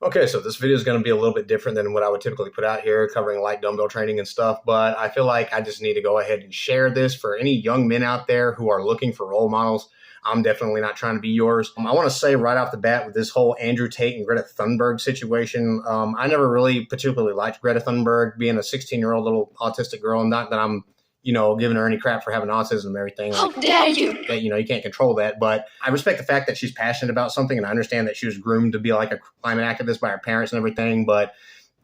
Okay, so this video is going to be a little bit different than what I would typically put out here, covering light dumbbell training and stuff, but I feel like I just need to go ahead and share this for any young men out there who are looking for role models. I'm definitely not trying to be yours. I want to say right off the bat with this whole Andrew Tate and Greta Thunberg situation, I never really particularly liked Greta Thunberg being a 16-year-old little autistic girl. Not that I'm giving her any crap for having autism and everything. How dare you? That, you can't control that. But I respect the fact that she's passionate about something, and I understand that she was groomed to be like a climate activist by her parents and everything. But,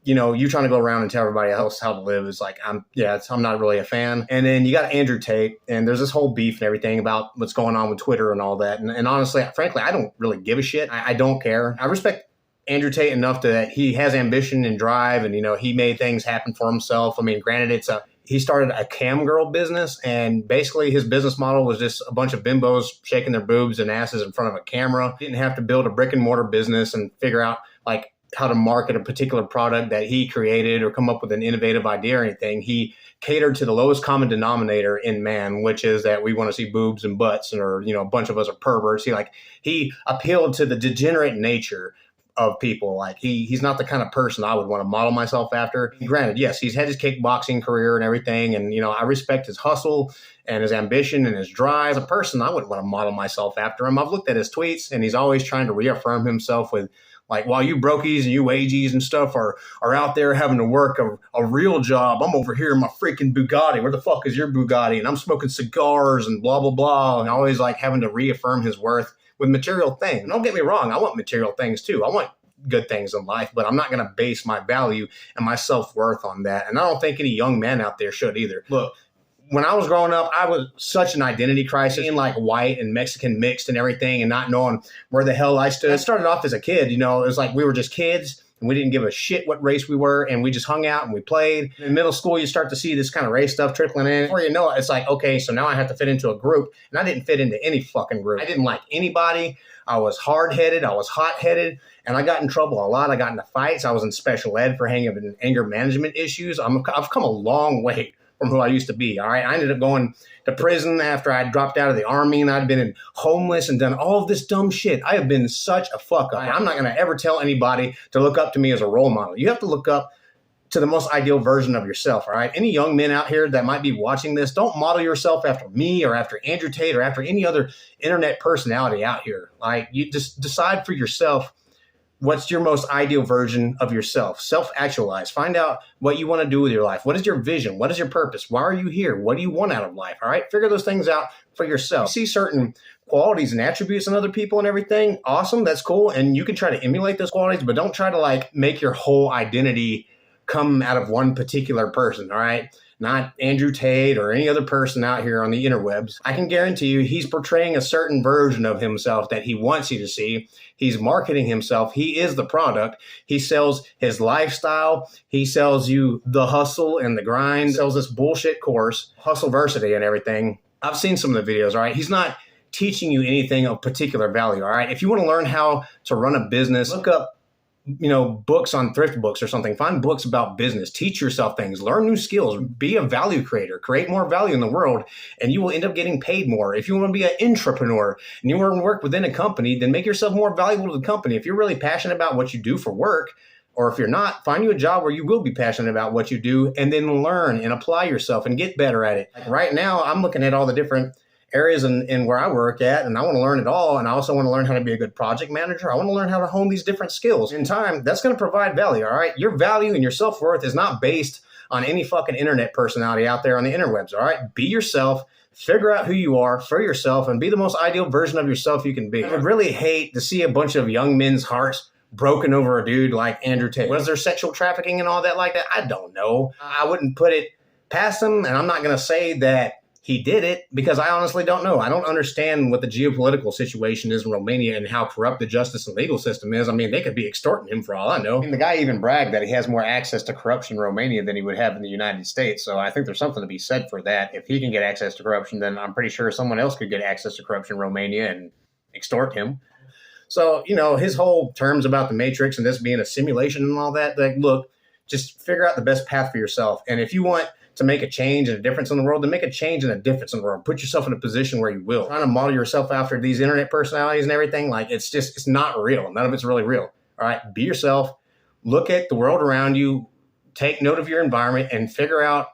you trying to go around and tell everybody else how to live is like, I'm not really a fan. And then you got Andrew Tate, and there's this whole beef and everything about what's going on with Twitter and all that. And honestly, frankly, I don't really give a shit. I don't care. I respect Andrew Tate enough that he has ambition and drive, and, he made things happen for himself. I mean, granted, he started a cam girl business, and basically his business model was just a bunch of bimbos shaking their boobs and asses in front of a camera. He didn't have to build a brick and mortar business and figure out like how to market a particular product that he created or come up with an innovative idea or anything. He catered to the lowest common denominator in man, which is that we want to see boobs and butts, or, a bunch of us are perverts. He appealed to the degenerate nature of people. Like he's not the kind of person I would want to model myself after. Granted, yes, he's had his kickboxing career and everything, and I respect his hustle and his ambition and his drive. As a person, I wouldn't want to model myself after him. I've looked at his tweets, and he's always trying to reaffirm himself with, like, while you brokies and you wages and stuff are out there having to work a real job, I'm over here in my freaking Bugatti. Where the fuck is your Bugatti? And I'm smoking cigars and blah, blah, blah. And always like having to reaffirm his worth with material things. And don't get me wrong, I want material things too. I want good things in life, but I'm not going to base my value and my self-worth on that. And I don't think any young man out there should either. Look, when I was growing up, I was such an identity crisis, being like white and Mexican mixed and everything, and not knowing where the hell I stood. I started off as a kid, it was like we were just kids, and we didn't give a shit what race we were, and we just hung out and we played. In middle school, you start to see this kind of race stuff trickling in. Before you know it, it's like, okay, so now I have to fit into a group, and I didn't fit into any fucking group. I didn't like anybody. I was hard-headed. I was hot-headed, and I got in trouble a lot. I got into fights. I was in special ed for hanging in anger management issues. I've come a long way from who I used to be, all right? I ended up going to prison after I dropped out of the Army, and I'd been homeless and done all of this dumb shit. I have been such a fuck-up. I'm not going to ever tell anybody to look up to me as a role model. You have to look up to the most ideal version of yourself, all right? Any young men out here that might be watching this, don't model yourself after me or after Andrew Tate or after any other internet personality out here. Like, you just decide for yourself what's your most ideal version of yourself. Self-actualize. Find out what you want to do with your life. What is your vision? What is your purpose? Why are you here? What do you want out of life? All right? Figure those things out for yourself. You see certain qualities and attributes in other people and everything. Awesome. That's cool. And you can try to emulate those qualities, but don't try to like make your whole identity come out of one particular person. All right? Not Andrew Tate or any other person out here on the interwebs. I can guarantee you he's portraying a certain version of himself that he wants you to see. He's marketing himself. He is the product. He sells his lifestyle. He sells you the hustle and the grind. Sells this bullshit course, Hustleversity and everything. I've seen some of the videos, all right? He's not teaching you anything of particular value, all right? If you want to learn how to run a business, look up books on thrift books or something. Find books about business. Teach yourself things. Learn new skills. Be a value creator. Create more value in the world, and you will end up getting paid more. If you want to be an entrepreneur and you want to work within a company, then make yourself more valuable to the company. If you're really passionate about what you do for work, or if you're not, find you a job where you will be passionate about what you do, and then learn and apply yourself and get better at it. Like right now, I'm looking at all the different areas in where I work at, and I want to learn it all. And I also want to learn how to be a good project manager. I want to learn how to hone these different skills. In time, that's going to provide value, all right? Your value and your self-worth is not based on any fucking internet personality out there on the interwebs, all right? Be yourself, figure out who you are for yourself, and be the most ideal version of yourself you can be. I would really hate to see a bunch of young men's hearts broken over a dude like Andrew Tate. Was there sexual trafficking and all that like that? I don't know. I wouldn't put it past him, and I'm not going to say that he did it because I honestly don't know. I don't understand what the geopolitical situation is in Romania and how corrupt the justice and legal system is. I mean, they could be extorting him for all I know. I mean, the guy even bragged that he has more access to corruption in Romania than he would have in the United States. So I think there's something to be said for that. If he can get access to corruption, then I'm pretty sure someone else could get access to corruption in Romania and extort him. So, his whole terms about the Matrix and this being a simulation and all that, like, look, just figure out the best path for yourself. And if you want to make a change and a difference in the world, then make a change and a difference in the world. Put yourself in a position where you will. Trying to model yourself after these internet personalities and everything, like it's not real. None of it's really real. All right. Be yourself. Look at the world around you. Take note of your environment and figure out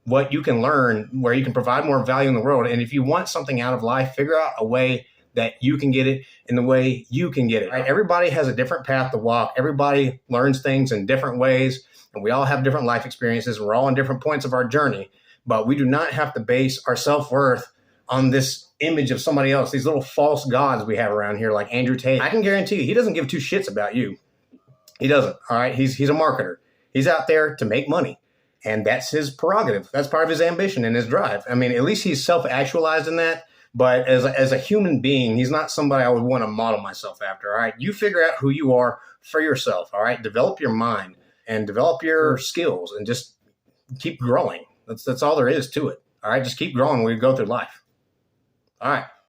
what you can learn, where you can provide more value in the world. And if you want something out of life, figure out a way that you can get it in the way you can get it. Right? Everybody has a different path to walk. Everybody learns things in different ways, and we all have different life experiences. And we're all in different points of our journey, but we do not have to base our self-worth on this image of somebody else, these little false gods we have around here, like Andrew Tate. I can guarantee you, he doesn't give two shits about you. He doesn't. All right. He's a marketer. He's out there to make money. And that's his prerogative. That's part of his ambition and his drive. I mean, at least he's self-actualized in that. But as a human being, he's not somebody I would want to model myself after. All right. You figure out who you are for yourself. All right. Develop your mind and develop your skills and just keep growing. That's all there is to it. All right. Just keep growing when we go through life. All right.